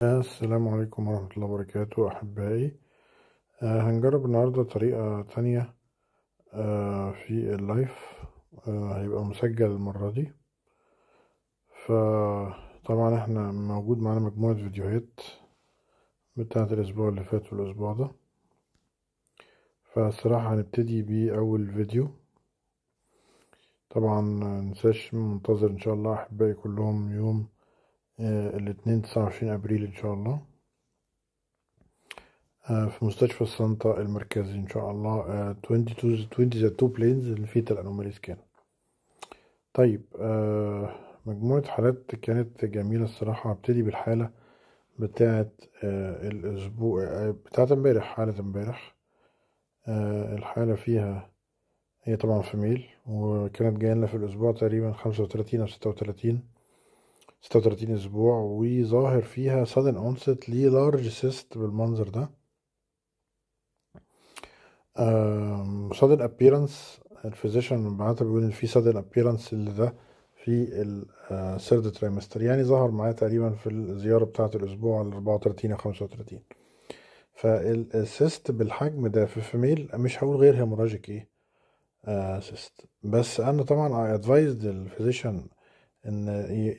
السلام عليكم ورحمة الله وبركاته أحبائي. هنجرب النهاردة طريقة تانية في اللايف. هيبقى مسجل المرة دي. فطبعا احنا موجود معانا مجموعة فيديوهات بتاعة الأسبوع اللي فات والأسبوع ده. فالصراحة هنبتدي بأول فيديو. طبعا مننساش منتظر إن شاء الله أحبائي كلهم يوم الاثنين 29 أبريل إن شاء الله في مستشفى السانتا المركزي إن شاء الله 20 ذا تو بلينز الفيتال أنوماليز كان. طيب مجموعة حالات كانت جميلة الصراحة. هبتدي بالحالة بتاعة الأسبوع بتاعة امبارح. حالة امبارح الحالة فيها هي طبعا فيميل، وكانت جاية لنا في الأسبوع تقريبا 35 أو 36 أسبوع، وظاهر فيها sudden onset لارج سيست بالمنظر ده. sudden appearance الفيزيشن بعتها بيقول ان في sudden appearance اللي ده في الثيرد ترايمستر، يعني ظهر معاه تقريبا في الزيارة بتاعة الأسبوع 34 أو 35. فالسيست بالحجم ده في فيميل مش هقول غير هيموراجيك ايه سيست. بس أنا طبعا I advised الفيزيشن إن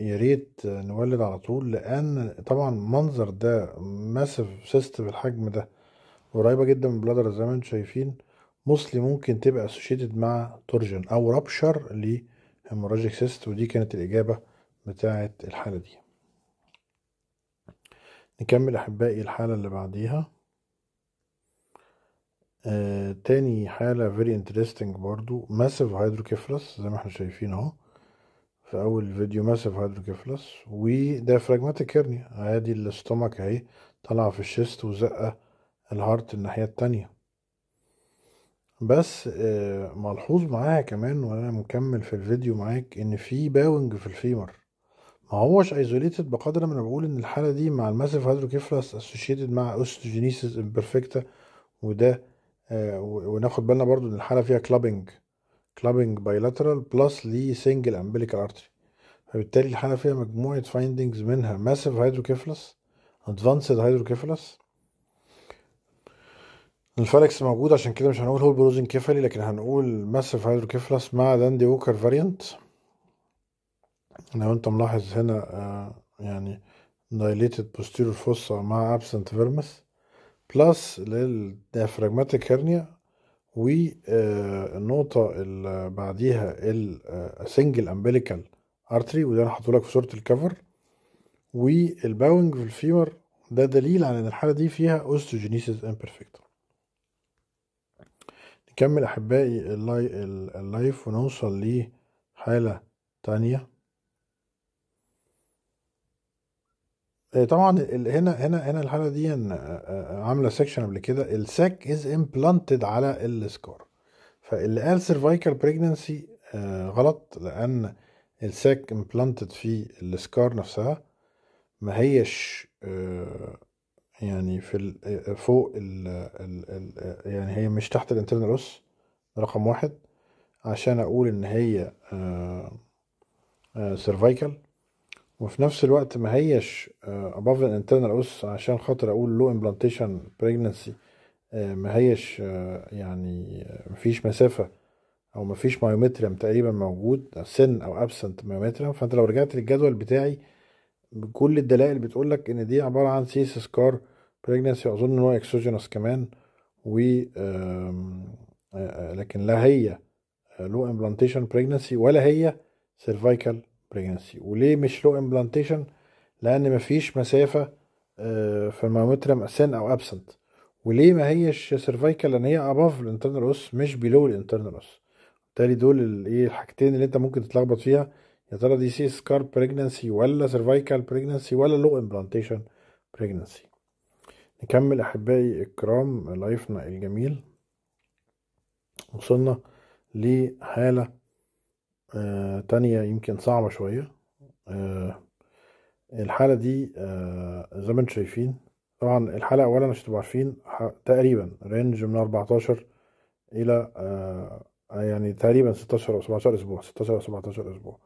يا ريت نولد على طول، لأن طبعا منظر ده ماسيف سيست بالحجم ده قريبة جدا من بلادر زي ما انتم شايفين. موصلي ممكن تبقى associated مع تورجن أو رابشر لهيموراجيك سيست، ودي كانت الإجابة بتاعة الحالة دي. نكمل أحبائي الحالة اللي بعديها. تاني حالة very interesting برضو massive hydrocephalus زي ما احنا شايفين اهو في أول فيديو. massive hydrocephalus وديافراجماتيك هيرنيا، ادي الاستومك اهي طالعة في الشيست وزقة الهارت الناحية التانية. بس ملحوظ معاها كمان وانا مكمل في الفيديو معاك ان في باونج في الفيمر. ما هوش ايزوليتد بقدر ما انا بقول ان الحاله دي مع الماسيف هيدروكيفلاس اسوشيتد مع اوستوجينيسيس امبرفكتا، وده وناخد بالنا برضو ان الحاله فيها كلابنج بايلاترال بلس لي سنجل امبليكال ارتري. فبالتالي الحاله فيها مجموعه فايندنجز منها ماسيف هيدروكيفلاس، ادفانسد هيدروكيفلاس. الفالكس موجود عشان كده مش هنقول هول بروزن كيفالي، لكن هنقول ماسيف هيدروكيفلاس مع داندي ووكر فاريانت. لو انت ملاحظ هنا يعني dilated posterior fossa مع absent vermis بلس للديافراجماتيك هيرنيا. والنقطة اللي بعديها السنجل امبليكال ارتري، وده انا حاطه لك في صورة الكفر. والباونج في الفيمر ده دليل على ان الحالة دي فيها اوستوجينيسيس امبرفكتا. نكمل احبائي اللايف ونوصل لحالة تانية. طبعا هنا الحالة دي عاملة سيكشن قبل كده. الساك از امبلانتد على السكار، فاللي قال سيرفايكال بريجنانسي غلط، لان الساك امبلانتد في السكار نفسها، ما هيش يعني في فوق يعني هي مش تحت الانترنال اوس. رقم واحد عشان اقول ان هي سيرفايكال، وفي نفس الوقت ما هيش above الانترنال اوس عشان خاطر اقول low implantation pregnancy. ما هيش يعني مفيش مسافة او مفيش مايومتريم تقريبا موجود سن او absent مايومتريم. فانت لو رجعت للجدول بتاعي بكل الدلائل بتقول لك ان دي عبارة عن سيس سكار pregnancy، واظن ان هو اكسوجينوس كمان. و لكن لا هي low implantation pregnancy ولا هي cervical pregnancy. وليه مش low implantation؟ لان مفيش مسافة في المايومتريم سن او ابسنت. وليه ما هيش سيرفايكال؟ لان هي اباف الانترنال اوس مش بيلو الانترنال اوس. بالتالي دول ايه الحاجتين اللي انت ممكن تتلخبط فيها. يا ترى دي سي سكار بريجنانسي ولا سيرفايكال بريجنانسي ولا لو امبلانتيشن بريجنانسي؟ نكمل احبائي الكرام لايفنا الجميل. وصلنا لحالة تانية يمكن صعبة شوية. الحالة دي زي ما انتم شايفين. طبعا الحالة أولا عشان تبقوا عارفين تقريبا رينج من 14 إلى يعني تقريبا 16 أو 17 أسبوع، 16 أو 17 أسبوع.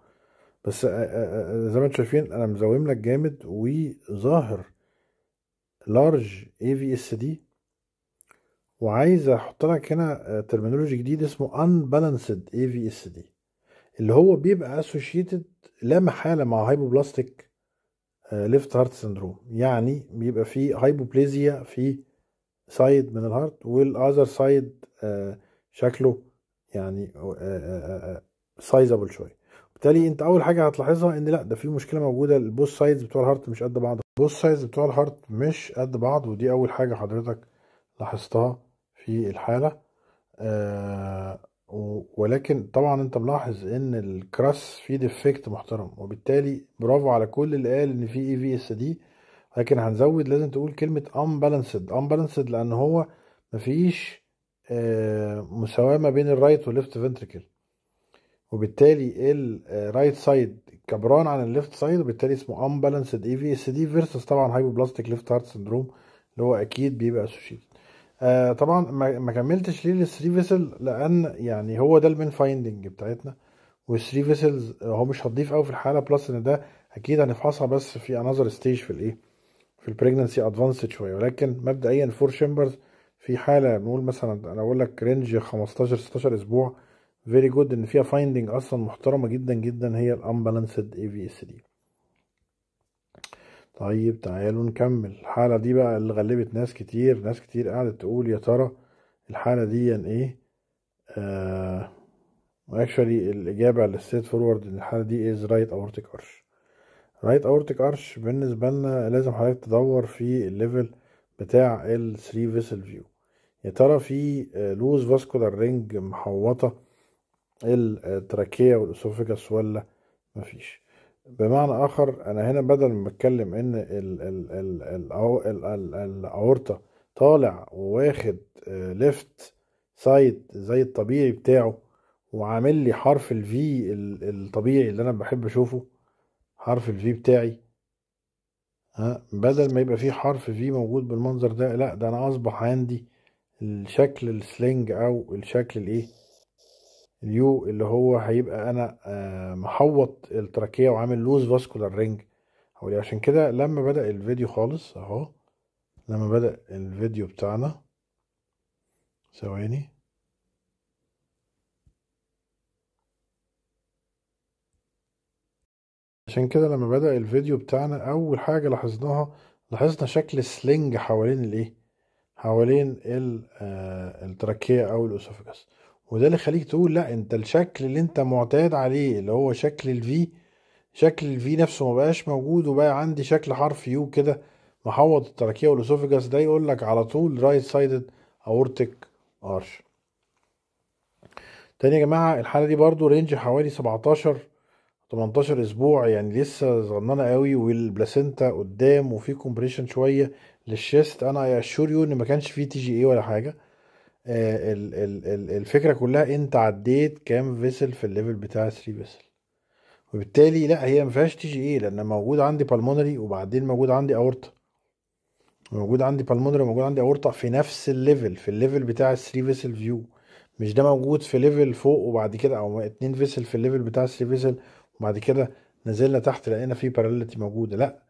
بس زي ما انتم شايفين أنا مزوم لك جامد، وظاهر لارج اي في اس دي، وعايز احط لك هنا ترمينولوجي جديد اسمه unbalanced اي في اس دي، اللي هو بيبقى associated لا محالة مع هايبوبلاستيك ليفت هارت سندروم. يعني بيبقى فيه هايبوبليزيا في سايد من الهارت، والاذر سايد شكله يعني سايزابل شويه. بالتالي انت اول حاجه هتلاحظها ان لا، ده في مشكله موجوده، البوث سايدز بتوع الهارت مش قد بعض، البوث سايدز بتوع الهارت مش قد بعض، ودي اول حاجه حضرتك لاحظتها في الحاله. ولكن طبعا انت ملاحظ ان الكراس فيه ديفكت محترم، وبالتالي برافو على كل اللي قال ان في اي في اس دي. لكن هنزود، لازم تقول كلمة unbalanced لان هو مفيش مساواة ما بين الرايت والليفت فنتريكل، وبالتالي الرايت سايد كبران عن الليفت سايد، وبالتالي اسمه unbalanced اي في اس دي فيرسس طبعا هايبوبلاستيك ليفت هارت سندروم اللي هو اكيد بيبقى associated. طبعا ما كملتش ليه للثري فيسل، لان يعني هو ده المين فايندنج بتاعتنا، والثري فيسلز هو مش هتضيف قوي في الحاله، بلس ان ده اكيد هنفحصها بس في انذر ستيج في الايه، في البريجنسي ادفانسد شويه. ولكن مبدئيا فور شامبرز في حاله بنقول مثلا، انا اقول لك رينج 15 16 اسبوع، فيري جود ان فيها فايندنج اصلا محترمه جدا جدا، هي الامبالانسد اي في اس دي. طيب تعالوا نكمل الحالة دي بقى اللي غلبت ناس كتير، ناس كتير قاعدة تقول يا ترى الحالة دي ايه. اكشولي الإجابة اللي ستيت فورورد ان الحالة دي از رايت اورتيك ارش. رايت اورتيك ارش بالنسبة لنا لازم حضرتك تدور في الليفل بتاع ال 3 فيسل فيو، يا ترى في لوز فاسكولار رينج محوطة التراكية والاسوفيجاس ولا مفيش. بمعنى اخر، انا هنا بدل ما بتكلم ان الاورطة طالع وواخد ليفت سايد زي الطبيعي بتاعه، وعامل لي حرف الفي الطبيعي اللي انا بحب اشوفه، حرف الفي بتاعي، ها، بدل ما يبقى فيه حرف في موجود بالمنظر ده، لا ده انا اصبح عندي الشكل السلينج او الشكل الايه، اليو، اللي هو هيبقى انا محوط التراكية وعامل لوز فاسكولار رينج حواليه. عشان كده لما بدأ الفيديو خالص اهو، لما بدأ الفيديو بتاعنا، ثواني، عشان كده لما بدأ الفيديو بتاعنا اول حاجة لاحظناها، لاحظنا شكل السلينج حوالين الايه، حوالين التراكية او الاسوفجاس. وده اللي يخليك تقول لا، انت الشكل اللي انت معتاد عليه اللي هو شكل الفي، شكل الفي نفسه ما بقاش موجود، وبقى عندي شكل حرف يو كده محوط التراكية والاسوفجاس. ده يقول لك على طول رايت سايدد اورتيك ارش. تاني يا جماعة، الحالة دي برضو رينج حوالي 17 18 اسبوع، يعني لسه صغننة قوي، والبلاسينتا قدام وفي كومبريشن شوية للشيست. انا اشور يو ان ما كانش فيه تي جي اي ولا حاجة. الفكرة كلها انت عديت كام فيسل في الليفل بتاع 3 فيسل، وبالتالي لا، هي ما فيهاش تي جي اي، لان موجود عندي بالمونري، وبعدين موجود عندي اورطه، موجود عندي بالمونري وموجود عندي اورطه في نفس الليفل، في الليفل بتاع 3 فيسل فيو. مش ده موجود في ليفل فوق وبعد كده، او 2 فيسل في الليفل بتاع 3 فيسل وبعد كده نزلنا تحت لقينا في باراليتي موجوده، لا.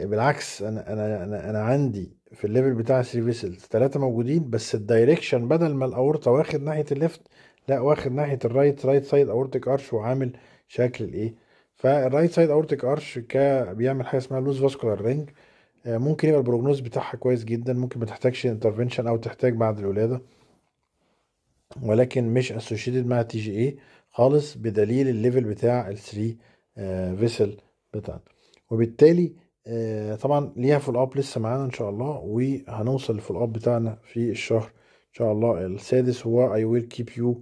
بالعكس، انا عندي في الليفل بتاع 3 فيسلز 3 موجودين، بس الدايركشن بدل ما الاورطه واخد ناحيه الليفت، لا واخد ناحيه الرايت، رايت سايد اورتيك ارش، وعامل شكل الايه. فالرايت سايد اورتيك ارش بيعمل حاجه اسمها لوز فاسكولار رينج. ممكن يبقى البروجنوز بتاعها كويس جدا، ممكن ما تحتاجش انترفنشن او تحتاج بعد الولاده، ولكن مش اسوشيتد مع تي جي اي خالص، بدليل الليفل بتاع ال 3 فيسل بتاعنا. وبالتالي طبعا ليها فول اب لسه معانا ان شاء الله، وهنوصل للفول اب بتاعنا في الشهر ان شاء الله السادس. هو I will keep you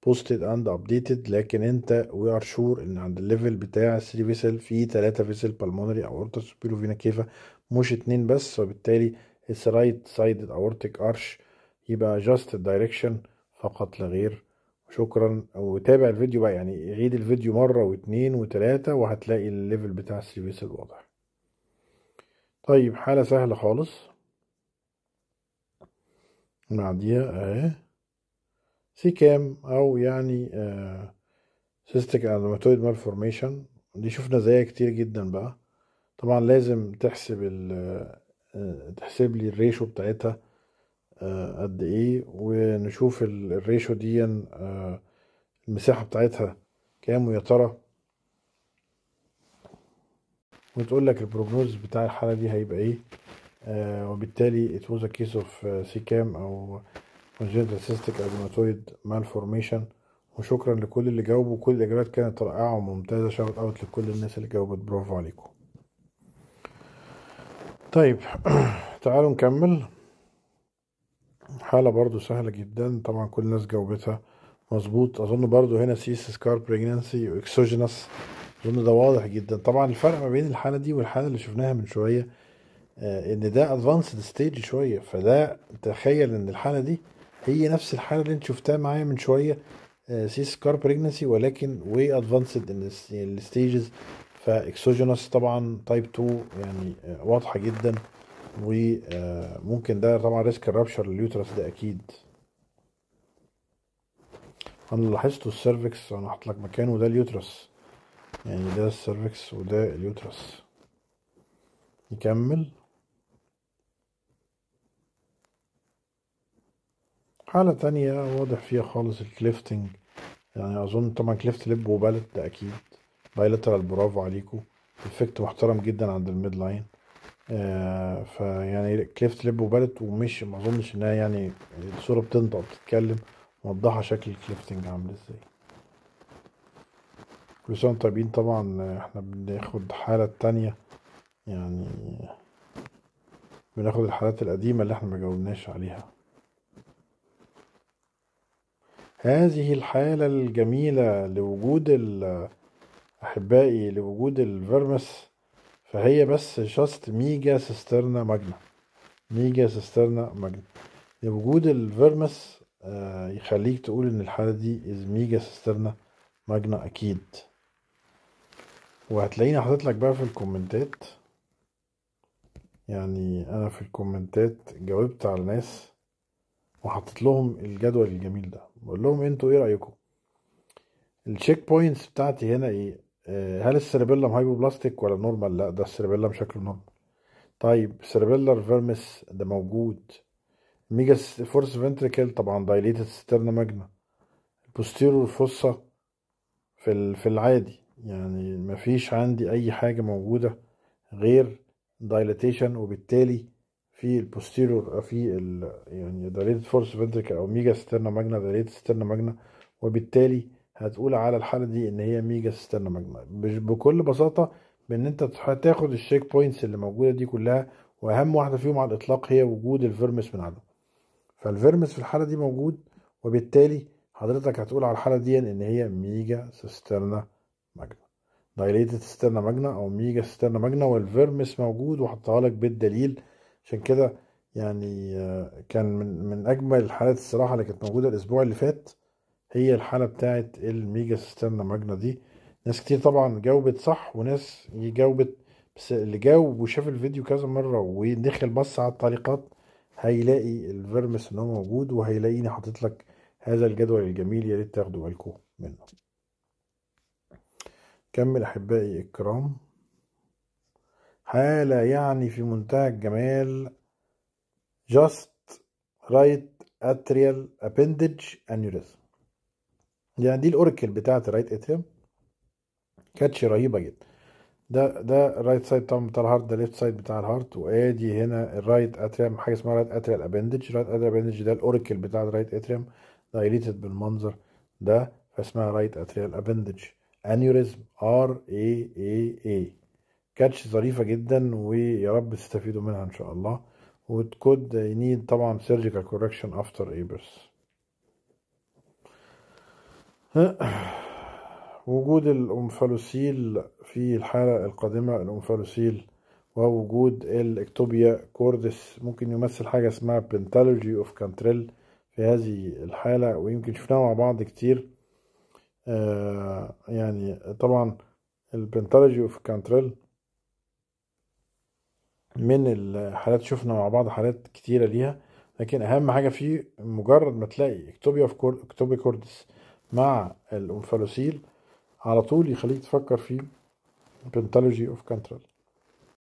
posted and updated، لكن انت we are sure ان عند الليفل بتاع 3 فيسل في 3 فيسل بالمونري اورتا سوبيرو فينا كيفا، مش 2 بس، وبالتالي it's right sided aortic arch، يبقى just direction فقط لا غير. شكرا، وتابع الفيديو بقى، يعني عيد الفيديو مرة واثنين وثلاثة وهتلاقي الليفل بتاع السيرفيس الواضح. طيب حالة سهلة خالص بعديها اهي، سيكام او يعني سيستيك ادينوماتويد مالفورميشن. دي شفنا زيها كتير جدا بقى. طبعا لازم تحسب تحسب لي الريشو بتاعتها قد ايه، ونشوف الريشو دي المساحة بتاعتها كام ويا ترى، وتقول لك البروجنوز بتاع الحالة دي هيبقى ايه. وبالتالي it was a case of سيكام او congenital cystic adenoid malformation. وشكرا لكل اللي جاوبوا، كل الاجابات كانت رائعة وممتازة. شاوت اوت لكل الناس اللي جاوبت، برافو عليكم. طيب تعالوا نكمل. حالة برضو سهلة جدا، طبعا كل الناس جاوبتها مظبوط. اظن برضو هنا سيس سكار بريجنانسي واكسوجينس، اظن ده واضح جدا. طبعا الفرق ما بين الحالة دي والحالة اللي شفناها من شوية ان ده ادفانسد ستيج شوية، فده تخيل ان الحالة دي هي نفس الحالة اللي انت شفتها معايا من شوية، سيس سكار بريجنانسي، ولكن واي ادفانسد ان الستيجز. فاكسوجينس طبعا تايب 2 يعني واضحة جدا، وممكن ده طبعا ريسك الرابشر لليوترس ده اكيد. انا لاحظته السيرفكس، انا هحط لك مكانه، وده اليوترس، يعني ده السيرفكس وده اليوترس. نكمل. حالة تانية واضح فيها خالص الكليفتنج، يعني اظن طبعا كليفت لب وبالت ده اكيد بايلاترال، برافو عليكم. افكت محترم جدا عند الميد لاين. فيعني كليفت لب وبالت، ومش ما اظنش انها يعني الصورة بتنطق بتتكلم، موضحة شكل الكليفتنج عامل ازاي. كل سنة وانتم طيبين. طبعا احنا بناخد حالة تانية، يعني بناخد الحالات القديمة اللي احنا ما جاوبناش عليها. هذه الحالة الجميلة لوجود أحبائي، لوجود الفيرمس، فهي بس شاست ميجا سيسترنا ماجنا، ميجا سيسترنا ماجنا. لوجود الفيرمس يخليك تقول إن الحالة دي إز ميجا سيسترنا ماجنا أكيد. وهتلاقيني حاطط لك بقى في الكومنتات، يعني أنا في الكومنتات جاوبت على ناس وحطيت لهم الجدول الجميل ده، بقول لهم انتوا ايه رأيكم؟ التشيك بوينتس بتاعتي هنا ايه؟ هل السيربيلم هايبوبلاستيك ولا نورمال؟ لا، ده السيربيلم شكله نورمال. طيب سيربيلر فيرمس ده موجود. ميجا فورس فنتريكل طبعا دايليتد ستيرنا ماجنا. البوستيرور فوسا في العادي، يعني مفيش عندي اي حاجة موجودة غير دايليتيشن، وبالتالي في البوستيرور يعني دايليتد فورس فنتريكل او ميجا ستيرنا ماجنا، دايليتد ستيرنا ماجنا، وبالتالي هتقول على الحالة دي ان هي ميجا ستيرنا ماجنا بكل بساطة، بان انت هتاخد الشيك بوينتس اللي موجودة دي كلها، واهم واحدة فيهم على الاطلاق هي وجود الفيرمس من عدم. فالفيرمس في الحالة دي موجود، وبالتالي حضرتك هتقول على الحالة دي ان هي ميجا سيسترنا ماجنا، دايليتد ستيرنا ماجنا او ميجا ستيرنا ماجنا، والفيرمس موجود وحطها لك بالدليل. عشان كده يعني كان من اجمل الحالات الصراحة اللي كانت موجودة الاسبوع اللي فات هي الحالة بتاعت الميجا سيسترنا ماجنا دي. ناس كتير طبعا جاوبت صح، وناس جاوبت، بس اللي جاوب وشاف الفيديو كذا مرة ودخل بص على التعليقات هيلاقي الفيرمس ان هو موجود، وهيلاقيني حاطط لك هذا الجدول الجميل، يا ريت تاخدوا بالكم منه. كمل احبائي الكرام. حالة يعني في منتهى الجمال، just right atrial appendage aneurysm. يعني دي الاوركل بتاعت الرايت اتريم، كانتش رهيبة جدا. ده الرايت سايد طبعا بتاع الهارت، ده ليفت سايد بتاع الهارت، وادي هنا الرايت اتريم، حاجه اسمها رايت اتريال ابندج. رايت اتريال ابندج ده الاوريكل بتاع الرايت اتريم، دايليتد بالمنظر ده، فاسمها رايت اتريال ابندج انيوريزم RAAA. كاتش ظريفه جدا، ويا رب تستفيدوا منها ان شاء الله. وتكود ينيد طبعا سيرجيكال كوركشن افتر ايبرس. وجود الأنفالوسيل في الحالة القادمة، الأنفالوسيل ووجود الإكتوبيا كوردس ممكن يمثل حاجة اسمها بنتالوجي اوف كانتريل في هذه الحالة، ويمكن شفناها مع بعض كتير. يعني طبعا البنتالوجي اوف كانتريل من الحالات شفنا مع بعض حالات كتيرة ليها، لكن أهم حاجة فيه مجرد ما تلاقي إكتوبيا كوردس مع الأنفالوسيل على طول يخليك تفكر في بنتالوجي اوف كانتريل.